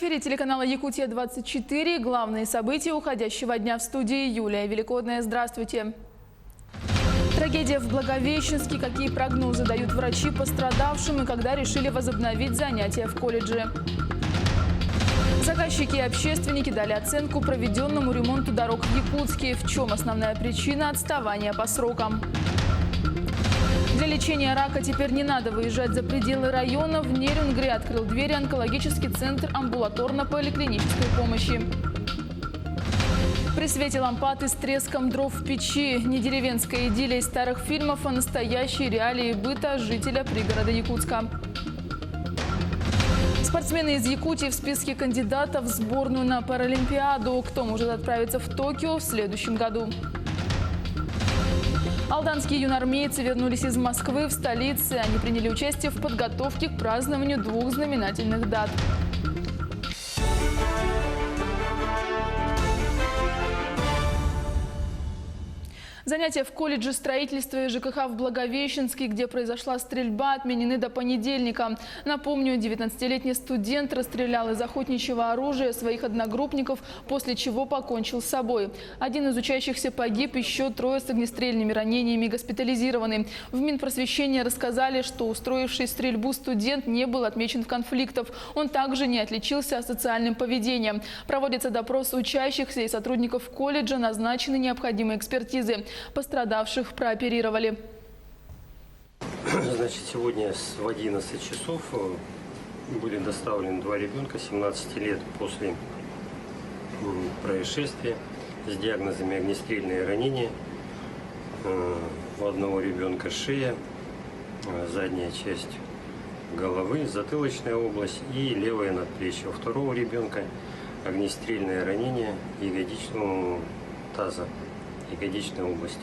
эфире телеканала «Якутия-24». Главные события уходящего дня в студии Юлия Великодная. Здравствуйте. Трагедия в Благовещенске. Какие прогнозы дают врачи пострадавшим и когда решили возобновить занятия в колледже? Заказчики и общественники дали оценку проведенному ремонту дорог в Якутске. В чем основная причина отставания по срокам? Для лечения рака теперь не надо выезжать за пределы района. В Нерюнгри открыл двери онкологический центр амбулаторно-поликлинической помощи. При свете лампад и с треском дров в печи. Не деревенская идиллия из старых фильмов, а настоящие реалии быта жителя пригорода Якутска. Спортсмены из Якутии в списке кандидатов в сборную на Паралимпиаду. Кто может отправиться в Токио в следующем году? Алданские юноармейцы вернулись из Москвы в столице. Они приняли участие в подготовке к празднованию двух знаменательных дат. Занятия в колледже строительства и ЖКХ в Благовещенске, где произошла стрельба, отменены до понедельника. Напомню, 19-летний студент расстрелял из охотничьего оружия своих одногруппников, после чего покончил с собой. Один из учащихся погиб, еще трое с огнестрельными ранениями госпитализированы. В Минпросвещении рассказали, что устроивший стрельбу студент не был отмечен в конфликтах. Он также не отличился социальным поведением. Проводится допрос учащихся и сотрудников колледжа, назначены необходимые экспертизы. Пострадавших прооперировали. Значит, сегодня в 11 часов были доставлены два ребенка 17 лет после происшествия с диагнозами огнестрельные ранения. У одного ребенка шея, задняя часть головы, затылочная область и левое надплечье. У второго ребенка огнестрельное ранение ягодичного таза, ягодичной области.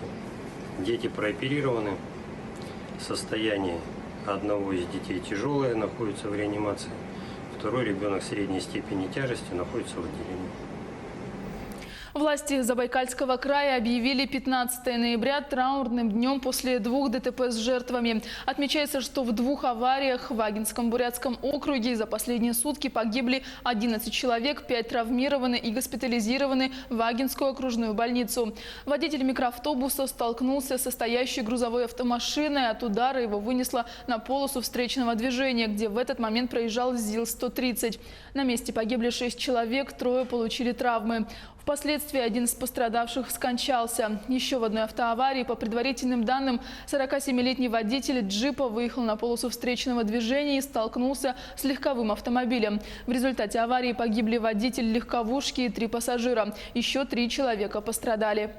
Дети прооперированы. Состояние одного из детей тяжелое, находится в реанимации. Второй ребенок средней степени тяжести находится в отделении. Власти Забайкальского края объявили 15 ноября траурным днем после двух ДТП с жертвами. Отмечается, что в двух авариях в Вагинском Бурятском округе за последние сутки погибли 11 человек, 5 травмированы и госпитализированы в Вагинскую окружную больницу. Водитель микроавтобуса столкнулся с стоящей грузовой автомашиной. От удара его вынесло на полосу встречного движения, где в этот момент проезжал ЗИЛ-130. На месте погибли 6 человек, трое получили травмы. Впоследствии один из пострадавших скончался. Еще в одной автоаварии, по предварительным данным, 47-летний водитель джипа выехал на полосу встречного движения и столкнулся с легковым автомобилем. В результате аварии погибли водитель легковушки и 3 пассажира. Еще 3 человека пострадали.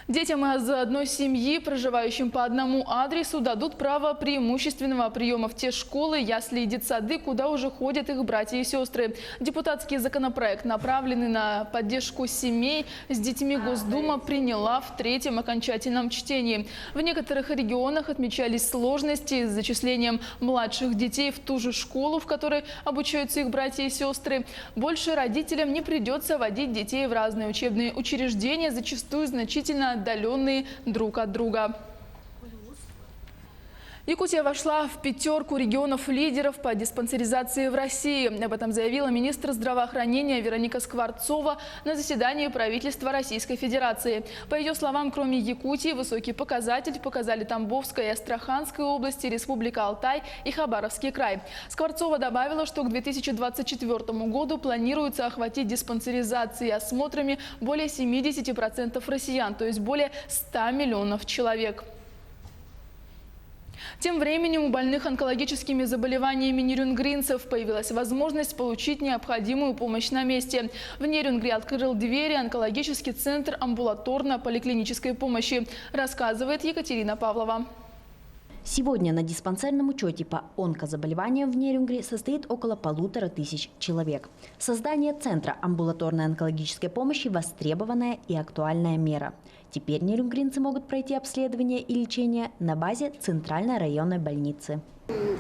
Детям из одной семьи, проживающим по одному адресу, дадут право преимущественного приема в те школы, ясли и детсады, куда уже ходят их братья и сестры. Депутатский законопроект, направленный на поддержку семей с детьми, Госдума приняла в 3-м окончательном чтении. В некоторых регионах отмечались сложности с зачислением младших детей в ту же школу, в которой обучаются их братья и сестры. Больше родителям не придется водить детей в разные учебные учреждения, зачастую значительно отдаленные друг от друга. Якутия вошла в 5 регионов-лидеров по диспансеризации в России. Об этом заявила министр здравоохранения Вероника Скворцова на заседании правительства Российской Федерации. По ее словам, кроме Якутии, высокий показатель показали Тамбовская и Астраханская области, Республика Алтай и Хабаровский край. Скворцова добавила, что к 2024 году планируется охватить диспансеризацией и осмотрами более 70% россиян, то есть более 100 миллионов человек. Тем временем у больных онкологическими заболеваниями нерюнгринцев появилась возможность получить необходимую помощь на месте. В Нерюнгри открыл двери онкологический центр амбулаторно-поликлинической помощи, рассказывает Екатерина Павлова. Сегодня на диспансерном учете по онкозаболеваниям в Нерюнгри состоит около 1500 человек. Создание центра амбулаторной онкологической помощи – востребованная и актуальная мера. Теперь нерюнгринцы могут пройти обследование и лечение на базе Центральной районной больницы.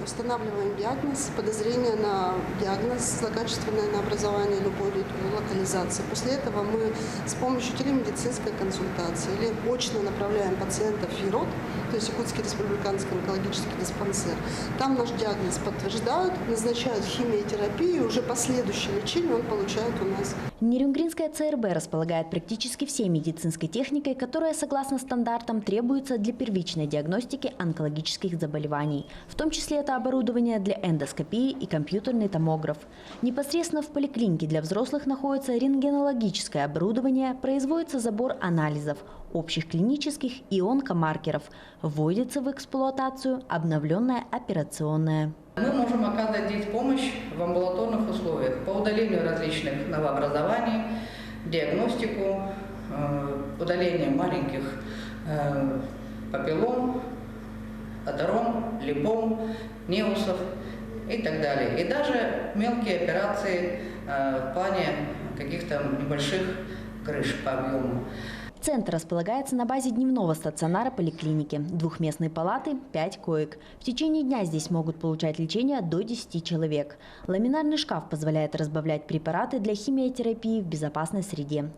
Устанавливаем диагноз, подозрение на диагноз, злокачественное на образование любой локализации. После этого мы с помощью телемедицинской консультации или очно направляем пациента в ФИРОД, то есть Якутский республиканский онкологический диспансер. Там наш диагноз подтверждают, назначают химиотерапию, и уже последующее лечение он получает у нас. Нерюнгринская ЦРБ располагает практически всей медицинской техникой, которая, согласно стандартам, требуется для первичной диагностики онкологических заболеваний. В том числе это оборудование для эндоскопии и компьютерный томограф. Непосредственно в поликлинике для взрослых находится рентгенологическое оборудование, производится забор анализов, общих клинических и онкомаркеров, вводится в эксплуатацию обновленная операционная. Мы можем оказать здесь помощь в амбулаторных условиях по удалению различных новообразований, диагностику, удалению маленьких папиллом, атером, липом, неусов и так далее. И даже мелкие операции в плане каких-то небольших крыш по объему. Центр располагается на базе дневного стационара поликлиники, двухместной палаты, 5 коек. В течение дня здесь могут получать лечение до 10 человек. Ламинарный шкаф позволяет разбавлять препараты для химиотерапии в безопасной среде.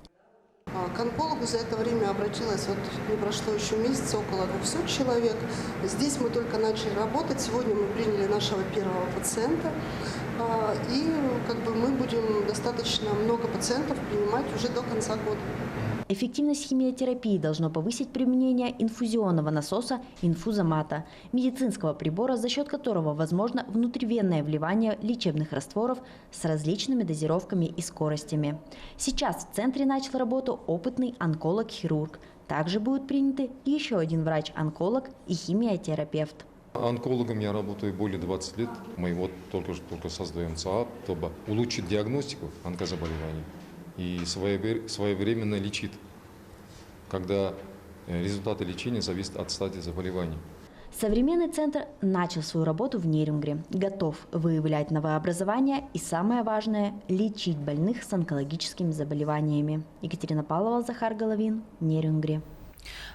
К онкологу за это время обратилось, не прошло еще месяц, около 200 человек. Здесь мы только начали работать. Сегодня мы приняли нашего первого пациента. И мы будем достаточно много пациентов принимать уже до конца года. Эффективность химиотерапии должно повысить применение инфузионного насоса инфузомата, медицинского прибора, за счет которого возможно внутривенное вливание лечебных растворов с различными дозировками и скоростями. Сейчас в центре начал работу опытный онколог-хирург. Также будут приняты еще один врач-онколог и химиотерапевт. Онкологом я работаю более 20 лет. Мы только создаем ЦААП, чтобы улучшить диагностику онкозаболеваний и своевременно лечит, когда результаты лечения зависят от стадии заболевания. Современный центр начал свою работу в Нерюнгре, готов выявлять новообразования и, самое важное, лечить больных с онкологическими заболеваниями. Екатерина Павлова, Захар Головин, Нерюнгре.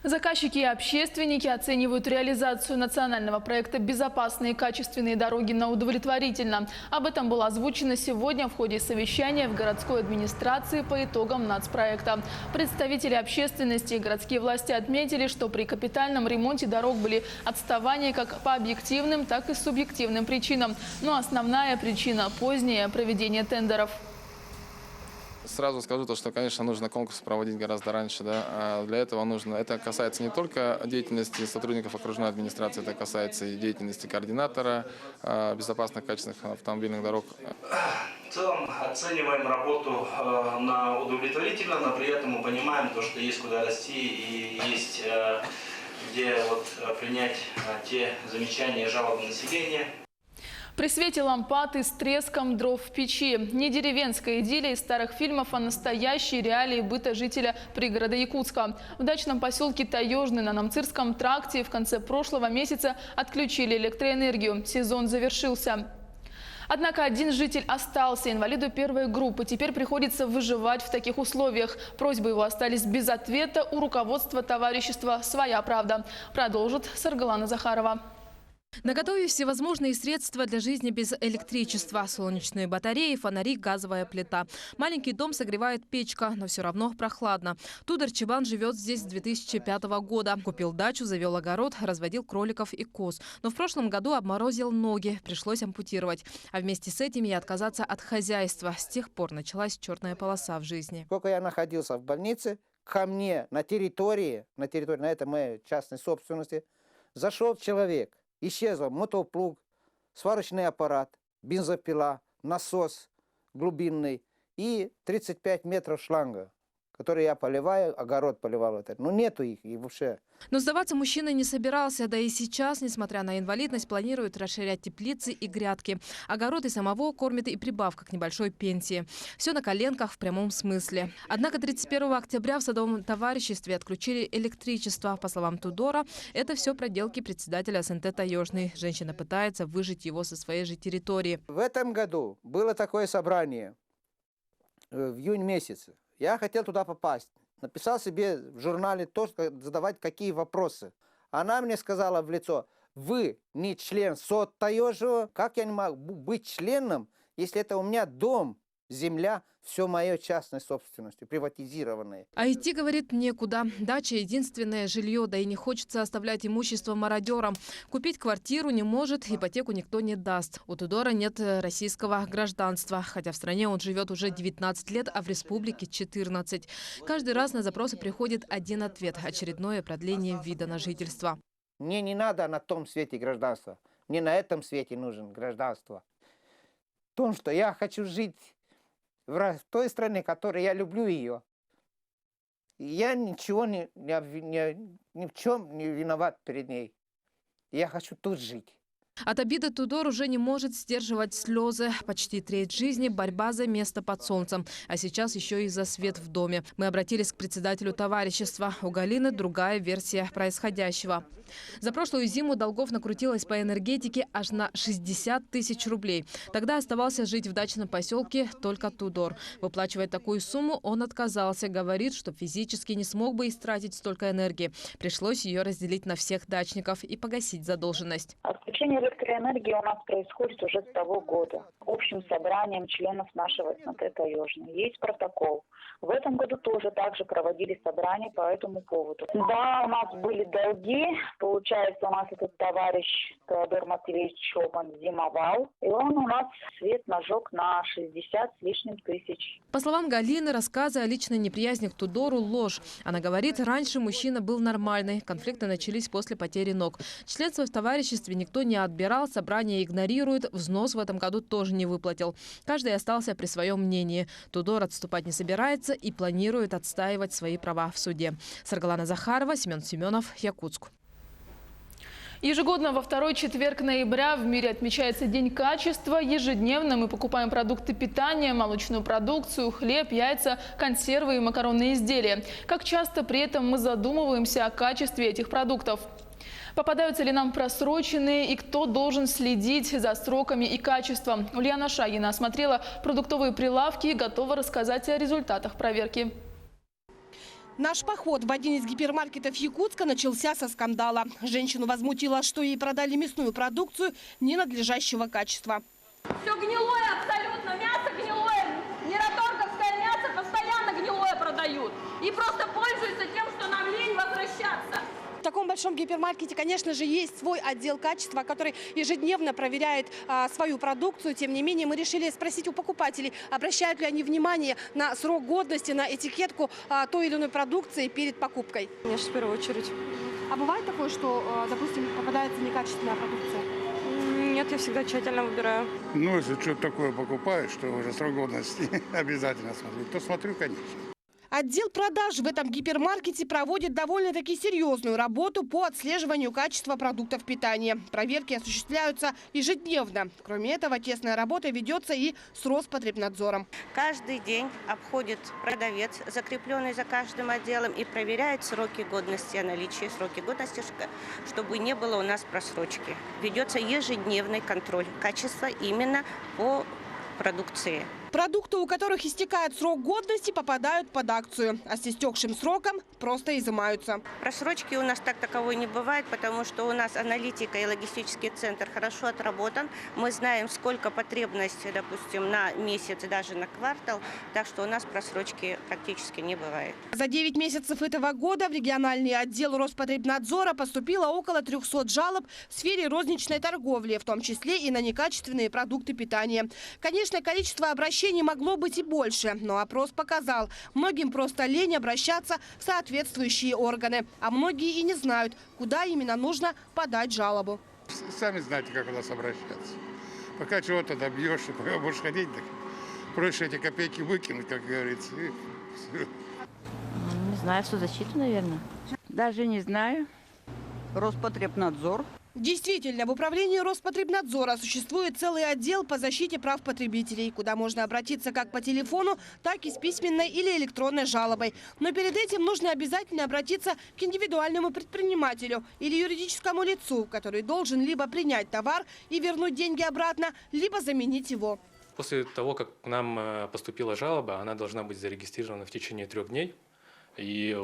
Заказчики и общественники оценивают реализацию национального проекта «Безопасные и качественные дороги» на удовлетворительно. Об этом было озвучено сегодня в ходе совещания в городской администрации по итогам нацпроекта. Представители общественности и городские власти отметили, что при капитальном ремонте дорог были отставания как по объективным, так и субъективным причинам. Но основная причина – позднее проведение тендеров. Сразу скажу то, что, конечно, нужно конкурс проводить гораздо раньше. Да? А для этого нужно. Это касается не только деятельности сотрудников окружной администрации, это касается и деятельности координатора безопасных, качественных автомобильных дорог. В целом оцениваем работу на удовлетворительно, но при этом мы понимаем то, что есть куда расти и есть где принять те замечания и жалобы населения. При свете лампад и с треском дров в печи. Не деревенская идиллия из старых фильмов, а настоящие реалии быта жителя пригорода Якутска. В дачном поселке Таежный на Намцирском тракте в конце прошлого месяца отключили электроэнергию. Сезон завершился. Однако один житель остался, инвалиду первой группы. Теперь приходится выживать в таких условиях. Просьбы его остались без ответа у руководства товарищества «Своя правда». Продолжит Саргалана Захарова. Наготове всевозможные средства для жизни без электричества. Солнечные батареи, фонари, газовая плита. Маленький дом согревает печка, но все равно прохладно. Тудар Чебан живет здесь с 2005 года. Купил дачу, завел огород, разводил кроликов и коз. Но в прошлом году обморозил ноги, пришлось ампутировать. А вместе с этим и отказаться от хозяйства. С тех пор началась черная полоса в жизни. Сколько я находился в больнице, ко мне на территории, на этой моей частной собственности, зашел человек. Исчезл мотоплуг, сварочный аппарат, бензопила, насос глубинный и 35 метров шланга, который я поливаю, огород поливал. Но нету их и вообще. Но сдаваться мужчина не собирался, да и сейчас, несмотря на инвалидность, планирует расширять теплицы и грядки. Огород и самого кормит и прибавка к небольшой пенсии. Все на коленках в прямом смысле. Однако 31 октября в садовом товариществе отключили электричество. По словам Тудора, это все проделки председателя СНТ «Таежный». Женщина пытается выжить его со своей же территории. В этом году было такое собрание в июне месяце. Я хотел туда попасть. написал себе в журнале то, что задавать какие вопросы. Она мне сказала в лицо: вы не член Соцтаежного, как я не могу быть членом, если это у меня дом, земля, все мое частной собственностью, приватизированное. А идти, говорит, некуда. Дача – единственное жилье, да и не хочется оставлять имущество мародерам. Купить квартиру не может, ипотеку никто не даст. У Тудора нет российского гражданства, хотя в стране он живет уже 19 лет, а в республике 14. Каждый раз на запросы приходит один ответ – очередное продление вида на жительство. Мне не надо на том свете гражданства, мне на этом свете нужен гражданство. В том, что я хочу жить в той стране, которой я люблю ее. И я ни в чем не виноват перед ней. Я хочу тут жить. От обиды Тудор уже не может сдерживать слезы. Почти треть жизни – борьба за место под солнцем. А сейчас еще и за свет в доме. Мы обратились к председателю товарищества. У Галины другая версия происходящего. За прошлую зиму долгов накрутилось по энергетике аж на 60 тысяч рублей. Тогда оставался жить в дачном поселке только Тудор. Выплачивать такую сумму он отказался. Говорит, что физически не смог бы истратить столько энергии. Пришлось ее разделить на всех дачников и погасить задолженность. Отключение электроэнергии у нас происходит уже с того года. Общим собранием членов нашего СНТ «Таежный». Есть протокол. В этом году тоже также проводили собрания по этому поводу. Да, у нас были долги. Получается, у нас этот товарищ Теодор Матвеевич Чобан зимовал. И он у нас свет нажег на 60 с лишним тысяч. По словам Галины, рассказы о личной неприязни к Тудору – ложь. Она говорит, раньше мужчина был нормальный. Конфликты начались после потери ног. Членство в товариществе никто не отбирал, собрание игнорирует, взнос в этом году тоже не выплатил. Каждый остался при своем мнении. Тудор отступать не собирается и планирует отстаивать свои права в суде. Саргалана Захарова, Семен Семенов, Якутск. Ежегодно во второй четверг ноября в мире отмечается День качества. Ежедневно мы покупаем продукты питания, молочную продукцию, хлеб, яйца, консервы и макаронные изделия. Как часто при этом мы задумываемся о качестве этих продуктов? Попадаются ли нам просроченные и кто должен следить за сроками и качеством? Ульяна Шагина осмотрела продуктовые прилавки и готова рассказать о результатах проверки. Наш поход в один из гипермаркетов Якутска начался со скандала. Женщину возмутило, что ей продали мясную продукцию ненадлежащего качества. Все гнилое абсолютно, мясо гнилое, мираторговское мясо постоянно гнилое продают. И просто пользуются тем, что нам лень возвращаться. В таком большом гипермаркете, конечно же, есть свой отдел качества, который ежедневно проверяет свою продукцию. Тем не менее, мы решили спросить у покупателей, обращают ли они внимание на срок годности, на этикетку той или иной продукции перед покупкой. Конечно, в первую очередь. А бывает такое, что, допустим, попадается некачественная продукция? Нет, я всегда тщательно выбираю. Ну, если что-то такое покупаешь, что уже срок годности обязательно смотрю, то смотрю, конечно. Отдел продаж в этом гипермаркете проводит довольно-таки серьезную работу по отслеживанию качества продуктов питания. Проверки осуществляются ежедневно. Кроме этого, тесная работа ведется и с Роспотребнадзором. Каждый день обходит продавец, закрепленный за каждым отделом, и проверяет сроки годности, наличие сроки годности, чтобы не было у нас просрочки. Ведется ежедневный контроль качества именно по продукции. Продукты, у которых истекает срок годности, попадают под акцию, а с истекшим сроком просто изымаются. Просрочки у нас так таковой не бывает, потому что у нас аналитика и логистический центр хорошо отработан. Мы знаем, сколько потребности, допустим, на месяц, даже на квартал, так что у нас просрочки практически не бывает. За 9 месяцев этого года в региональный отдел Роспотребнадзора поступило около 300 жалоб в сфере розничной торговли, в том числе и на некачественные продукты питания. Конечно, количество обращений могло быть и больше, но опрос показал, многим просто лень обращаться в соответствующие органы, а многие и не знают, куда именно нужно подать жалобу. Сами знаете, как у нас обращаться. Пока чего-то добьешься, пока будешь ходить, так проще эти копейки выкинуть, как говорится. Не знаю, соцзащиту, наверное. Даже не знаю. Роспотребнадзор. Действительно, в управлении Роспотребнадзора существует целый отдел по защите прав потребителей, куда можно обратиться как по телефону, так и с письменной или электронной жалобой. Но перед этим нужно обязательно обратиться к индивидуальному предпринимателю или юридическому лицу, который должен либо принять товар и вернуть деньги обратно, либо заменить его. После того, как к нам поступила жалоба, она должна быть зарегистрирована в течение 3 дней. И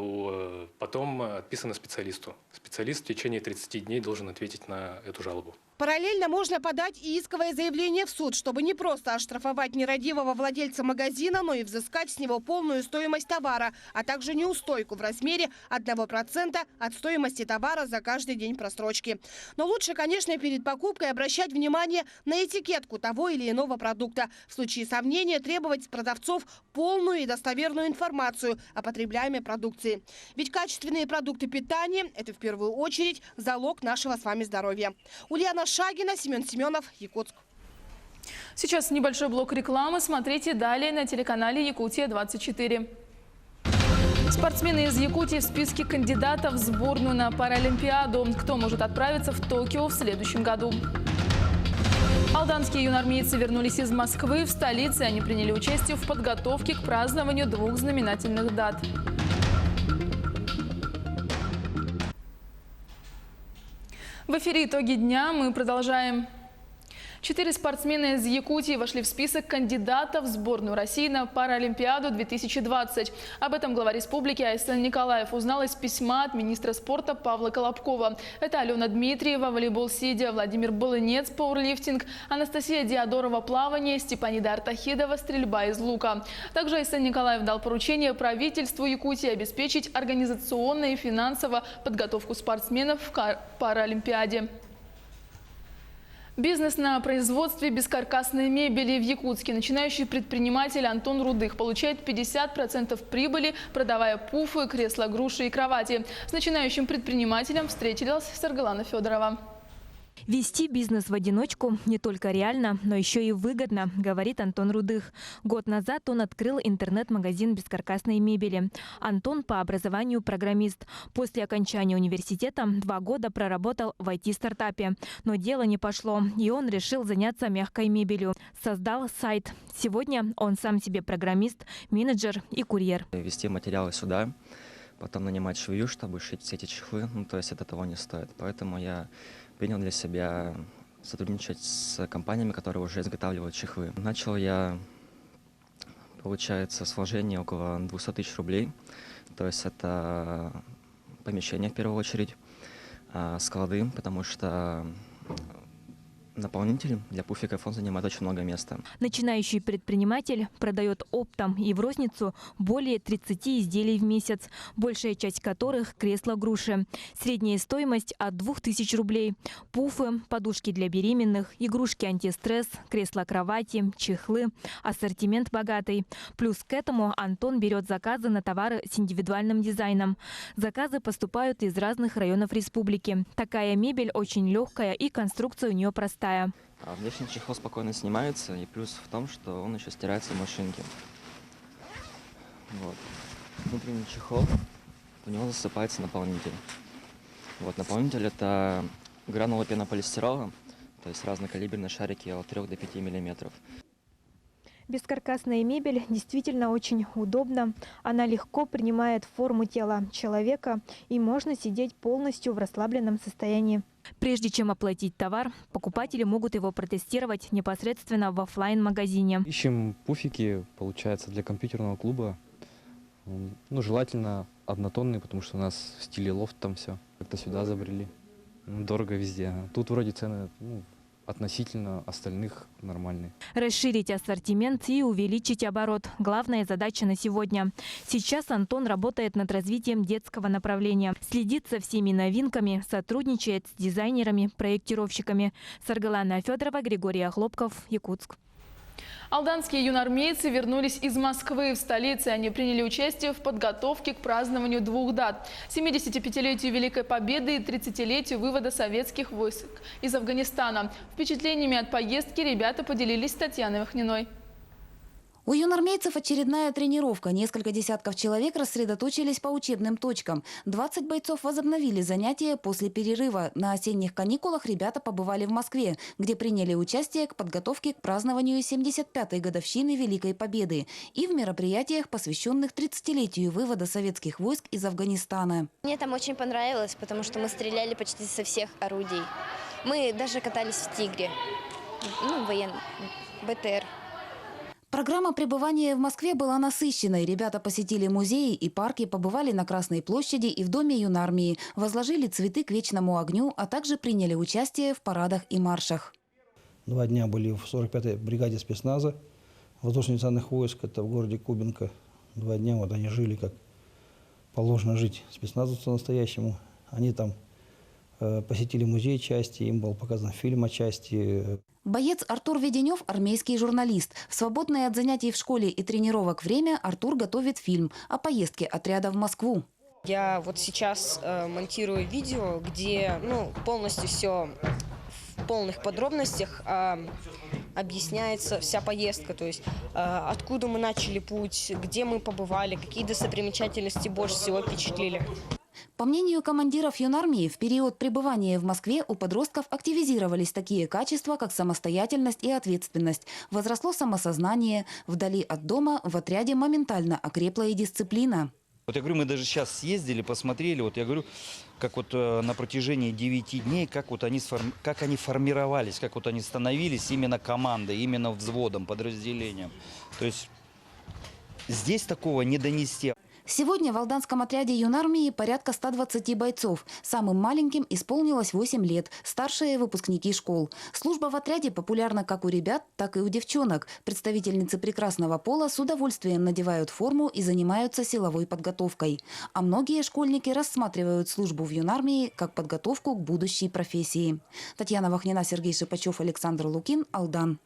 потом отписано специалисту. Специалист в течение 30 дней должен ответить на эту жалобу. Параллельно можно подать и исковое заявление в суд, чтобы не просто оштрафовать нерадивого владельца магазина, но и взыскать с него полную стоимость товара, а также неустойку в размере 1% от стоимости товара за каждый день просрочки. Но лучше, конечно, перед покупкой обращать внимание на этикетку того или иного продукта. В случае сомнения требовать с продавцов полную и достоверную информацию о потребляемой продукции. Ведь качественные продукты питания – это в первую очередь залог нашего с вами здоровья. Ульяна Шагина, Семен Семенов, Якутск. Сейчас небольшой блок рекламы. Смотрите далее на телеканале «Якутия-24». Спортсмены из Якутии в списке кандидатов в сборную на Паралимпиаду. Кто может отправиться в Токио в следующем году? Алданские юнормейцы вернулись из Москвы. В столице они приняли участие в подготовке к празднованию 2 знаменательных дат. В эфире «Итоги дня». Мы продолжаем. 4 спортсмена из Якутии вошли в список кандидатов в сборную России на Паралимпиаду 2020. Об этом глава республики Айсен Николаев узнал из письма от министра спорта Павла Колобкова. Это Алена Дмитриева, волейбол сидя, Владимир Балынец, пауэрлифтинг, Анастасия Диадорова, плавание, Степанида Артахидова, стрельба из лука. Также Айсен Николаев дал поручение правительству Якутии обеспечить организационно и финансово подготовку спортсменов к Паралимпиаде. Бизнес на производстве бескаркасной мебели в Якутске. Начинающий предприниматель Антон Рудых получает 50% прибыли, продавая пуфы, кресла, груши и кровати. С начинающим предпринимателем встретилась Саргалана Федорова. Вести бизнес в одиночку не только реально, но еще и выгодно, говорит Антон Рудых. Год назад он открыл интернет-магазин бескаркасной мебели. Антон по образованию программист. После окончания университета 2 года проработал в IT-стартапе. Но дело не пошло, и он решил заняться мягкой мебелью. Создал сайт. Сегодня он сам себе программист, менеджер и курьер. Вести материалы сюда, потом нанимать швею, чтобы шить все эти чехлы, то есть это того не стоит. Поэтому я принял для себя сотрудничать с компаниями, которые уже изготавливают чехлы. Начал я, получается, с вложения около 200 000 рублей. То есть это помещение в первую очередь, склады, потому что наполнитель для пуфиков он занимает очень много места. Начинающий предприниматель продает оптом и в розницу более 30 изделий в месяц, большая часть которых кресла-груши. Средняя стоимость от 2000 рублей. Пуфы, подушки для беременных, игрушки антистресс, кресла-кровати, чехлы. Ассортимент богатый. Плюс к этому Антон берет заказы на товары с индивидуальным дизайном. Заказы поступают из разных районов республики. Такая мебель очень легкая и конструкция у нее простая. Внешний чехол спокойно снимается, и плюс в том, что он еще стирается в машинке. Вот. Внутренний чехол, у него засыпается наполнитель. Вот, наполнитель это гранула пенополистирола, то есть разнокалиберные шарики от 3 до 5 миллиметров. Бескаркасная мебель действительно очень удобна. Она легко принимает форму тела человека и можно сидеть полностью в расслабленном состоянии. Прежде чем оплатить товар, покупатели могут его протестировать непосредственно в офлайн-магазине. Ищем пуфики, получается, для компьютерного клуба. Ну, желательно однотонные, потому что у нас в стиле лофт там все. Как-то сюда забрели. Дорого везде. Тут вроде цены относительно остальных нормальные. Расширить ассортимент и увеличить оборот. Главная задача на сегодня. Сейчас Антон работает над развитием детского направления. Следит за всеми новинками, сотрудничает с дизайнерами, проектировщиками. Саргалана Федорова, Григорий Охлопков, Якутск. Алданские юнормейцы вернулись из Москвы. В столице они приняли участие в подготовке к празднованию 2 дат – 75-летию Великой Победы и 30-летию вывода советских войск из Афганистана. Впечатлениями от поездки ребята поделились с Татьяной Вахниной. У юнормейцев очередная тренировка. Несколько десятков человек рассредоточились по учебным точкам. 20 бойцов возобновили занятия после перерыва. На осенних каникулах ребята побывали в Москве, где приняли участие к подготовке к празднованию 75-й годовщины Великой Победы и в мероприятиях, посвященных 30-летию вывода советских войск из Афганистана. Мне там очень понравилось, потому что мы стреляли почти со всех орудий. Мы даже катались в «Тигре», военный БТР. Программа пребывания в Москве была насыщенной. Ребята посетили музеи и парки, побывали на Красной площади и в Доме юнармии, возложили цветы к вечному огню, а также приняли участие в парадах и маршах. 2 дня были в 45-й бригаде спецназа воздушно-десантных войск, это в городе Кубинка. 2 дня вот они жили, как положено жить спецназовцу настоящему. Они там посетили музей части, им был показан фильм о части. Боец Артур Веденев – армейский журналист. В свободное от занятий в школе и тренировок время Артур готовит фильм о поездке отряда в Москву. Я вот сейчас монтирую видео, где полностью все в полных подробностях объясняется вся поездка. То есть откуда мы начали путь, где мы побывали, какие достопримечательности больше всего впечатлили. По мнению командиров юнармии, в период пребывания в Москве у подростков активизировались такие качества, как самостоятельность и ответственность. Возросло самосознание. Вдали от дома в отряде моментально окрепла и дисциплина. Вот я говорю, мы даже сейчас съездили, посмотрели, вот я говорю, как вот на протяжении 9 дней, как они формировались, как вот они становились именно командой, именно взводом, подразделением. То есть здесь такого не донести. Сегодня в Алданском отряде юнармии порядка 120 бойцов. Самым маленьким исполнилось 8 лет, старшие – выпускники школ. Служба в отряде популярна как у ребят, так и у девчонок. Представительницы прекрасного пола с удовольствием надевают форму и занимаются силовой подготовкой. А многие школьники рассматривают службу в юнармии как подготовку к будущей профессии. Татьяна Вахнина, Сергей Шипачев, Александр Лукин, Алдан.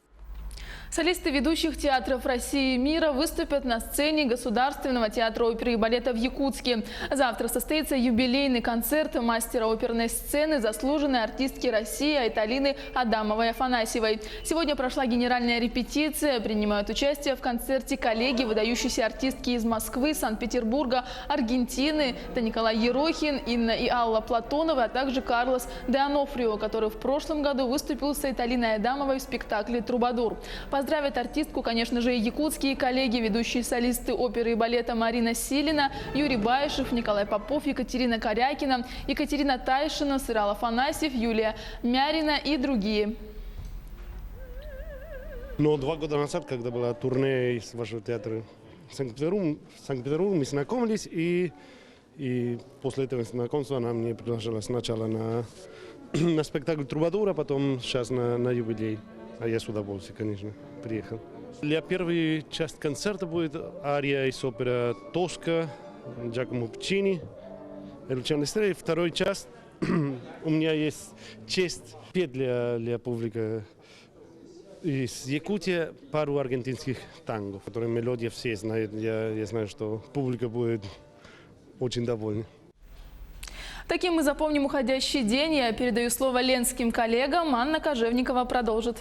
Солисты ведущих театров России и мира выступят на сцене Государственного театра оперы и балета в Якутске. Завтра состоится юбилейный концерт мастера оперной сцены, заслуженной артистки России Айталины Адамовой-Афанасьевой. Сегодня прошла генеральная репетиция. Принимают участие в концерте коллеги, выдающиеся артистки из Москвы, Санкт-Петербурга, Аргентины. Это Николай Ерохин, Инна и Алла Платоновы, а также Карлос де Анофрио, который в прошлом году выступил с Айталиной Адамовой в спектакле «Трубадур». Поздравят артистку, конечно же, и якутские коллеги, ведущие солисты оперы и балета Марина Силина, Юрий Баишев, Николай Попов, Екатерина Корякина, Екатерина Тайшина, Сырал Афанасьев, Юлия Мярина и другие. Но 2 года назад, когда была турне из вашего театра в Санкт-Петербург, мы знакомились, и после этого знакомства она мне предложила сначала на спектакль «Трубадура», потом сейчас на юбилей. А я с удовольствием, конечно, приехал. Для первой части концерта будет ария из оперы «Тоска» Джакомо Пуччини, «Luciano Estrella». Второй часть у меня есть честь петь для публики из Якутии пару аргентинских танго, которые мелодии все знают. Я знаю, что публика будет очень довольна. Таким мы запомним уходящий день. Я передаю слово ленским коллегам. Анна Кожевникова продолжит.